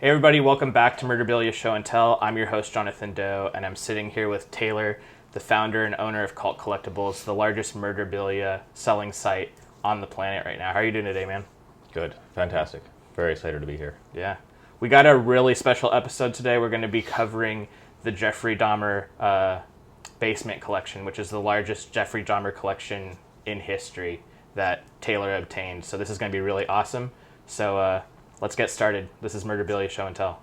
Hey everybody, welcome back to Murderabilia Show and Tell. I'm your host, Jonathan Doe, and I'm sitting here with Taylor, the founder and owner of Cult Collectibles, the largest Murderabilia selling site on the planet right now. How are you doing today, man? Good. Fantastic. Very excited to be here. Yeah. We got a really special episode today. We're going to be covering the Jeffrey Dahmer Basement Collection, which is the largest Jeffrey Dahmer collection in history that Taylor obtained. So this is going to be really awesome. So let's get started. This is Murderabilia Show and Tell.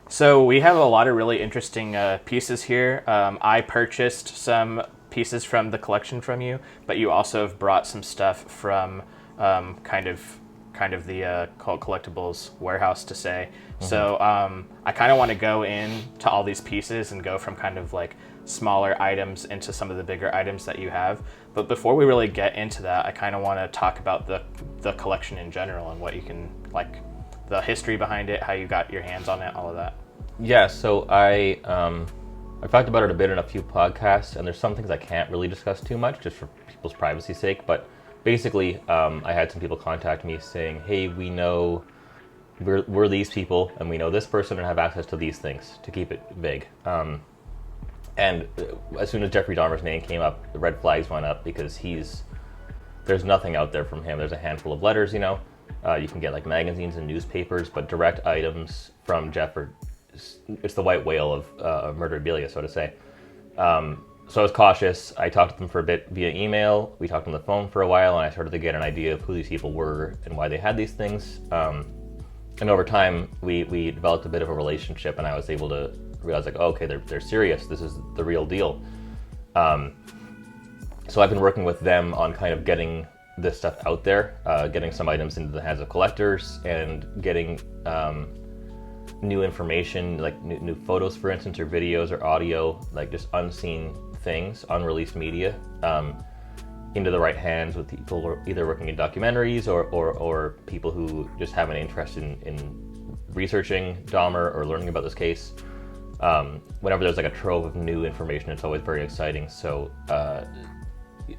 So we have a lot of really interesting pieces here. I purchased some pieces from the collection from you, but you also have brought some stuff from kind of the Cult Collectibles warehouse to say. Mm-hmm. So I kind of want to go into all these pieces and go from kind of like smaller items into some of the bigger items that you have. But before we really get into that, I kind of want to talk about the collection in general and what you can, like, the history behind it, how you got your hands on it, all of that. Yeah, so I've talked about it a bit in a few podcasts, and there's some things I can't really discuss too much just for people's privacy's sake, but basically I had some people contact me saying, hey, we know we're these people, and we know this person and have access to these things, to keep it vague. And as soon as Jeffrey Dahmer's name came up, the red flags went up because there's nothing out there from him. There's a handful of letters, you know. You can get like magazines and newspapers, but direct items from Jeff it's the white whale of Murderabilia, so to say. So I was cautious. I talked to them for a bit via email. We talked on the phone for a while, and I started to get an idea of who these people were and why they had these things. And over time, we developed a bit of a relationship, and I was able to realize, like, oh, okay, they're serious. This is the real deal. So I've been working with them on kind of getting this stuff out there, getting some items into the hands of collectors, and getting new information, like new photos, for instance, or videos or audio, like just unseen things, unreleased media, into the right hands with people who are either working in documentaries or people who just have an interest in researching Dahmer or learning about this case. Whenever there's like a trove of new information, it's always very exciting. So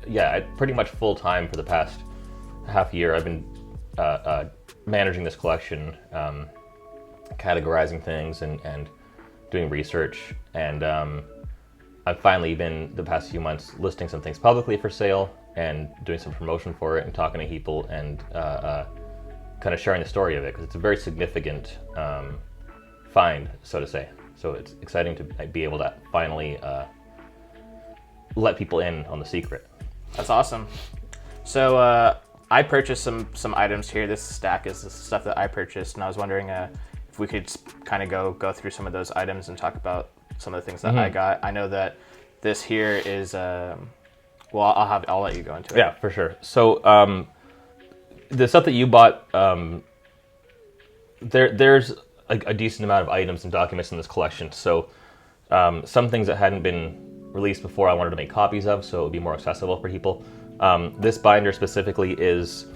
yeah, pretty much full time for the past half year, I've been managing this collection, categorizing things and doing research, and I've finally been, the past few months, listing some things publicly for sale and doing some promotion for it and talking to people and kind of sharing the story of it, because it's a very significant find, so to say. So it's exciting to be able to finally let people in on the secret. That's awesome. So I purchased some items here. This stack is the stuff that I purchased, and I was wondering if we could kind of go through some of those items and talk about some of the things that I got. I know that this here is well, I'll let you go into it. Yeah, for sure. So the stuff that you bought, there's a decent amount of items and documents in this collection. So some things that hadn't been released before I wanted to make copies of, so it would be more accessible for people. This binder specifically is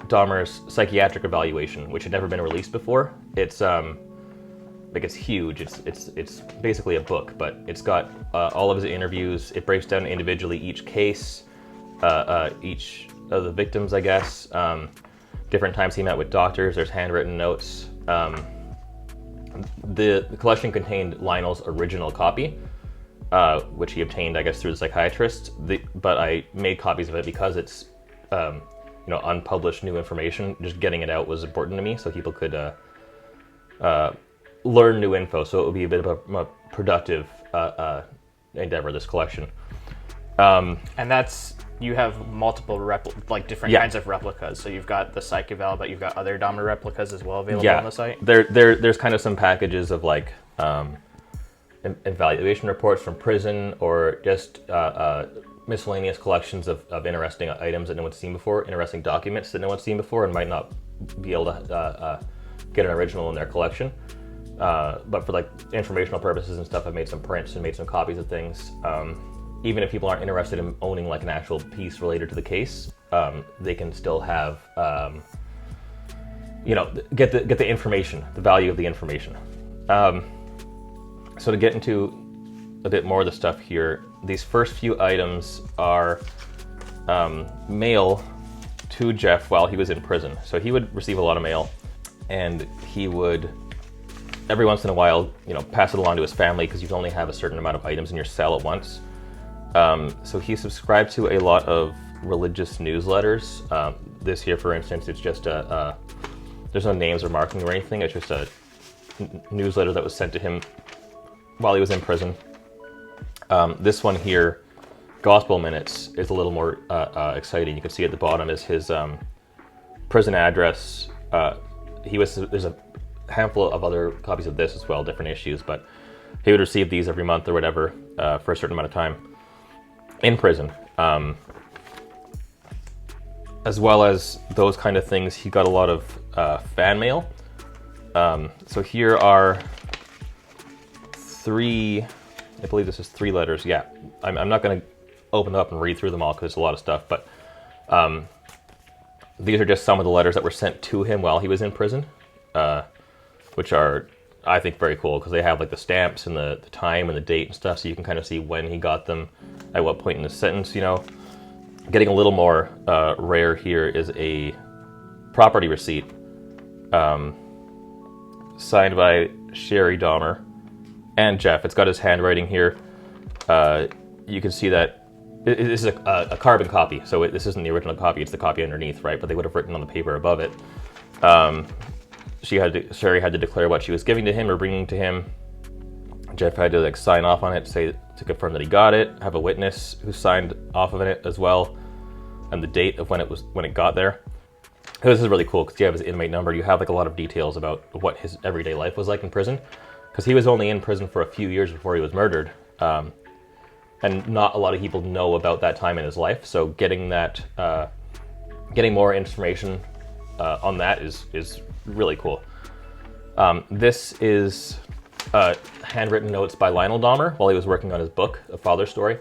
Dahmer's Psychiatric evaluation, which had never been released before. It's like, it's huge. It's basically a book, but it's got all of his interviews. It breaks down individually each case, each of the victims, I guess. Different times he met with doctors. There's handwritten notes. The collection contained Lionel's original copy, which he obtained, I guess, through the psychiatrist. But I made copies of it because it's unpublished new information. Just getting it out was important to me, so people could learn new info. So it would be a bit of a productive endeavor, this collection. And that's, you have multiple different kinds of replicas. So you've got the Psych Eval, but you've got other Dahmer replicas as well available on the site. There's kind of some packages of evaluation reports from prison, or just miscellaneous collections of interesting items that no one's seen before, interesting documents that no one's seen before, and might not be able to get an original in their collection. But for like informational purposes and stuff, I've made some prints and made some copies of things. Even if people aren't interested in owning like an actual piece related to the case, they can still have, get the information, the value of the information. So to get into a bit more of the stuff here, these first few items are mail to Jeff while he was in prison. So he would receive a lot of mail, and he would every once in a while, pass it along to his family because you can only have a certain amount of items in your cell at once. So he subscribed to a lot of religious newsletters. This here, for instance, it's just there's no names or marking or anything. It's just a newsletter that was sent to him while he was in prison. This one here, Gospel Minutes, is a little more exciting. You can see at the bottom is his prison address. There's a handful of other copies of this as well, different issues, but he would receive these every month or whatever for a certain amount of time in prison. As well as those kind of things, he got a lot of fan mail. So here are I believe this is 3 letters. Yeah, I'm not going to open them up and read through them all because it's a lot of stuff, but these are just some of the letters that were sent to him while he was in prison, which are, I think, very cool because they have like the stamps and the time and the date and stuff, so you can kind of see when he got them, at what point in the sentence, Getting a little more rare here is a property receipt signed by Jeffrey Dahmer and Jeff. It's got his handwriting here. You can see that this is a carbon copy, so this isn't the original copy, it's the copy underneath, right? But they would have written on the paper above it. Sherry had to declare what she was giving to him or bringing to him. Jeff had to sign off on it to confirm that he got it, have a witness who signed off of it as well, and the date of when it got there. This is really cool because you have his inmate number. You have a lot of details about what his everyday life was like in prison, because he was only in prison for a few years before he was murdered, and not a lot of people know about that time in his life. So getting more information on that is really cool. This is handwritten notes by Lionel Dahmer while he was working on his book, A Father's Story.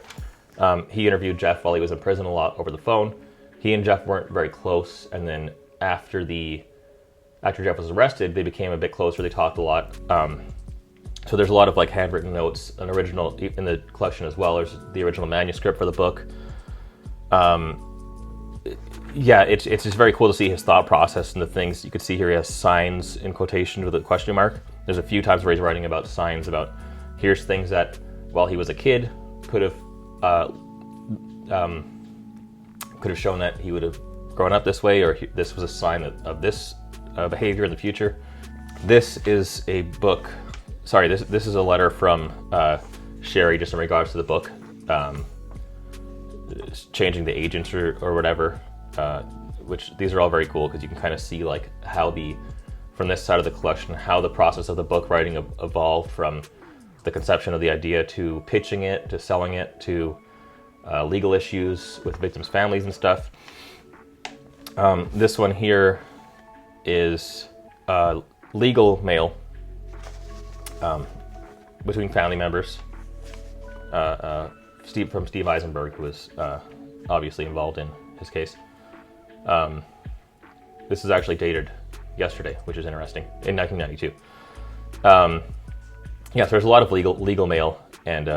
He interviewed Jeff while he was in prison a lot over the phone. He and Jeff weren't very close, and then after Jeff was arrested, they became a bit closer. They talked a lot. So there's a lot of handwritten notes, an original in the collection as well. There's the original manuscript for the book. It's just very cool to see his thought process and the things. You can see here he has signs in quotation with a question mark. There's a few times where he's writing about signs about here's things that while he was a kid could have shown that he would have grown up this way, or this was a sign of this behavior in the future. This is a book. Sorry, this is a letter from Sherry just in regards to the book, changing the agents or whatever. Which these are all very cool because you can kind of see how from this side of the collection, how the process of the book writing evolved from the conception of the idea to pitching it, to selling it, to legal issues with victims' families and stuff. This one here is legal mail between family members. From Steve Eisenberg, who was obviously involved in his case. This is actually dated yesterday, which is interesting, in 1992. So there's a lot of legal mail and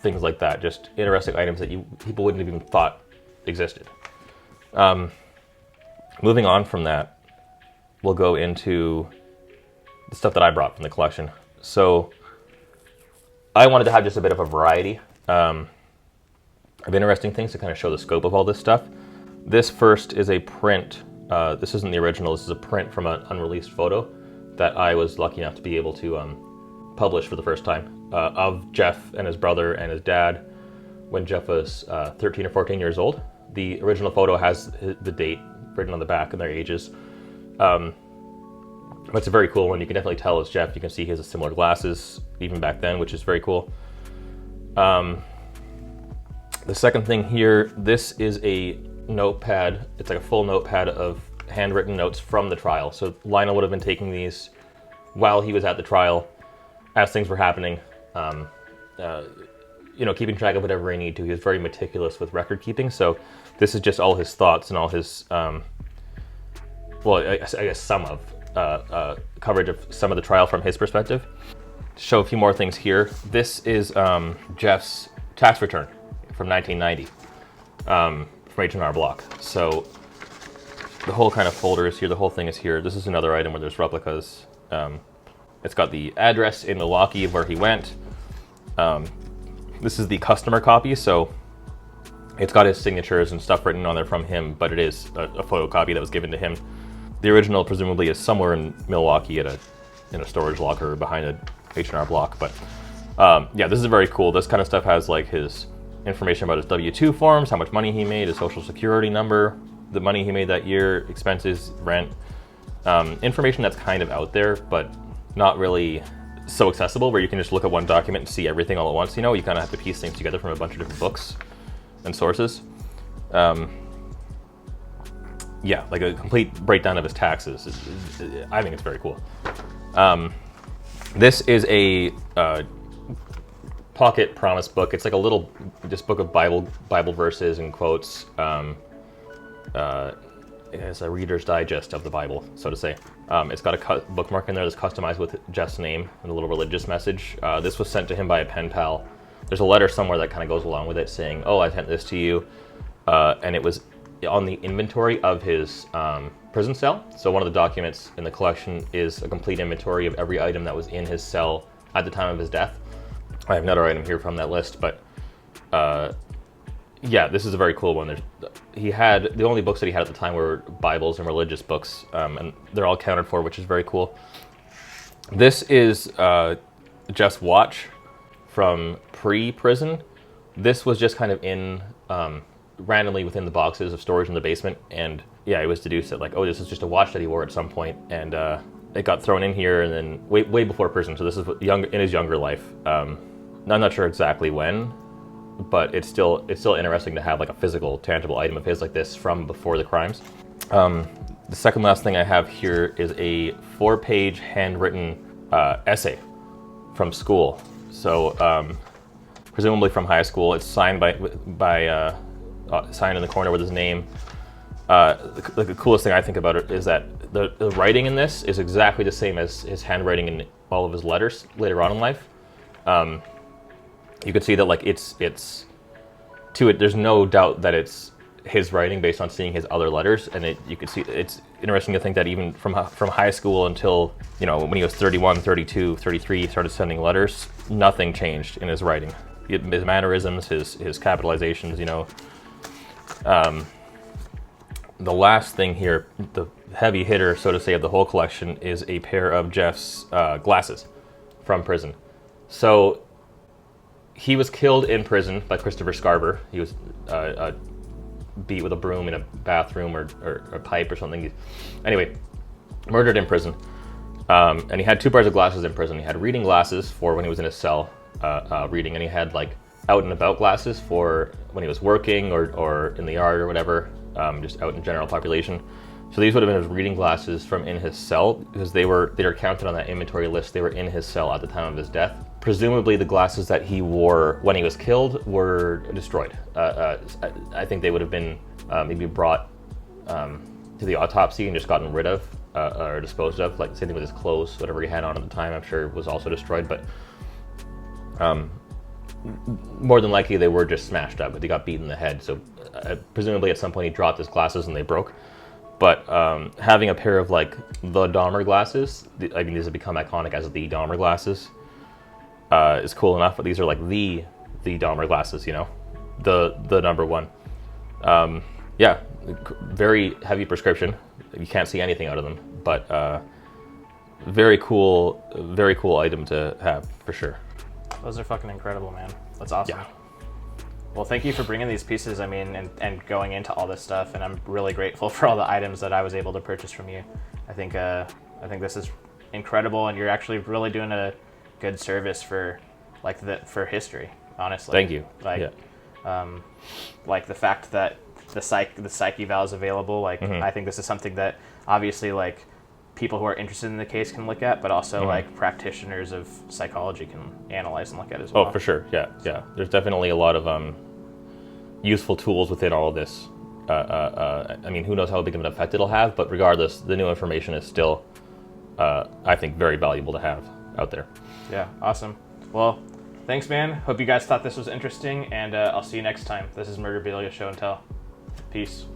things like that, just interesting items that people wouldn't have even thought existed. Moving on from that, we'll go into the stuff that I brought from the collection. So I wanted to have just a bit of a variety of interesting things to kind of show the scope of all this stuff. This first is a print. This isn't the original. This is a print from an unreleased photo that I was lucky enough to be able to publish for the first time of Jeff and his brother and his dad when Jeff was 13 or 14 years old. The original photo has the date written on the back and their ages. But it's a very cool one. You can definitely tell it's Jeff. You can see he has similar glasses even back then, which is very cool. The second thing here, this is a notepad. It's like a full notepad of handwritten notes from the trial. So Lionel would have been taking these while he was at the trial, as things were happening, keeping track of whatever he needed to. He was very meticulous with record keeping. So this is just all his thoughts and all his, I guess some of coverage of some of the trial from his perspective. To show a few more things here, this is Jeff's tax return from 1990 from H&R Block. So the whole kind of folder is here, the whole thing is here. This is another item where there's replicas. It's got the address in Milwaukee of where he went. This is the customer copy, so it's got his signatures and stuff written on there from him, but it is a photocopy that was given to him. The original presumably is somewhere in Milwaukee in a storage locker behind a H&R Block. But this is very cool. This kind of stuff has like his information about his W-2 forms, how much money he made, his social security number, the money he made that year, expenses, rent, information that's kind of out there, but not really so accessible where you can just look at one document and see everything all at once. You kind of have to piece things together from a bunch of different books and sources. Like a complete breakdown of his taxes. I think it's very cool. This is a pocket promise book. It's like a little just book of Bible verses and quotes. It's a Reader's Digest of the Bible, so to say. It's got a bookmark in there that's customized with Jeff's name and a little religious message. This was sent to him by a pen pal. There's a letter somewhere that kind of goes along with it saying, "Oh, I sent this to you," and it was on the inventory of his prison cell. So one of the documents in the collection is a complete inventory of every item that was in his cell at the time of his death. I have another item here from that list, but this is a very cool one. He had the only books that he had at the time were Bibles and religious books, and they're all accounted for, which is very cool. This is Jeff's watch from pre-prison. This was just kind of in randomly within the boxes of storage in the basement, and it was deduced that this is just a watch that he wore at some point, and it got thrown in here, and then way before prison. So this is in his younger life. I'm not sure exactly when, but it's still interesting to have like a physical, tangible item of his like this from before the crimes. The second last thing I have here is a 4-page handwritten essay from school. So presumably from high school. It's signed by signed in the corner with his name. The coolest thing I think about it is that the writing in this is exactly the same as his handwriting in all of his letters later on in life. You could see that it's to it. There's no doubt that it's his writing based on seeing his other letters, and you could see it's interesting to think that even from high school until when he was 31, 32, 33, he started sending letters. Nothing changed in his writing, his mannerisms, his capitalizations. The last thing here, the heavy hitter, so to say, of the whole collection is a pair of Jeff's glasses from prison. So he was killed in prison by Christopher Scarver. He was beat with a broom in a bathroom or a pipe or something. Anyway, murdered in prison. And he had 2 pairs of glasses in prison. He had reading glasses for when he was in his cell reading, and he had out and about glasses for when he was working or in the yard or whatever, just out in general population. So these would have been his reading glasses from in his cell, because they were counted on that inventory list. They were in his cell at the time of his death. Presumably the glasses that he wore when he was killed were destroyed. I think they would have been maybe brought to the autopsy and just gotten rid of or disposed of. Same thing with his clothes, whatever he had on at the time, I'm sure was also destroyed. But more than likely they were just smashed up, but they got beat in the head. So presumably at some point he dropped his glasses and they broke. But having a pair of the Dahmer glasses, these have become iconic as the Dahmer glasses, is cool enough. But these are the Dahmer glasses, the number one. Very heavy prescription. You can't see anything out of them, but very cool item to have for sure. Those are fucking incredible, man. That's awesome. Yeah. Well, thank you for bringing these pieces, and going into all this stuff, and I'm really grateful for all the items that I was able to purchase from you. I think this is incredible, and you're actually really doing a good service for for history, honestly. Thank you. like the fact that the psyche eval is available. Like, I think this is something that obviously like people who are interested in the case can look at, but also like practitioners of psychology can analyze and look at as well. Oh, for sure. Yeah. There's definitely a lot of useful tools within all of this. I mean, who knows how big of an effect it'll have, but regardless, the new information is still, I think, very valuable to have out there. Yeah, awesome. Well, thanks, man. Hope you guys thought this was interesting, and I'll see you next time. This is Murderabilia Show and Tell. Peace.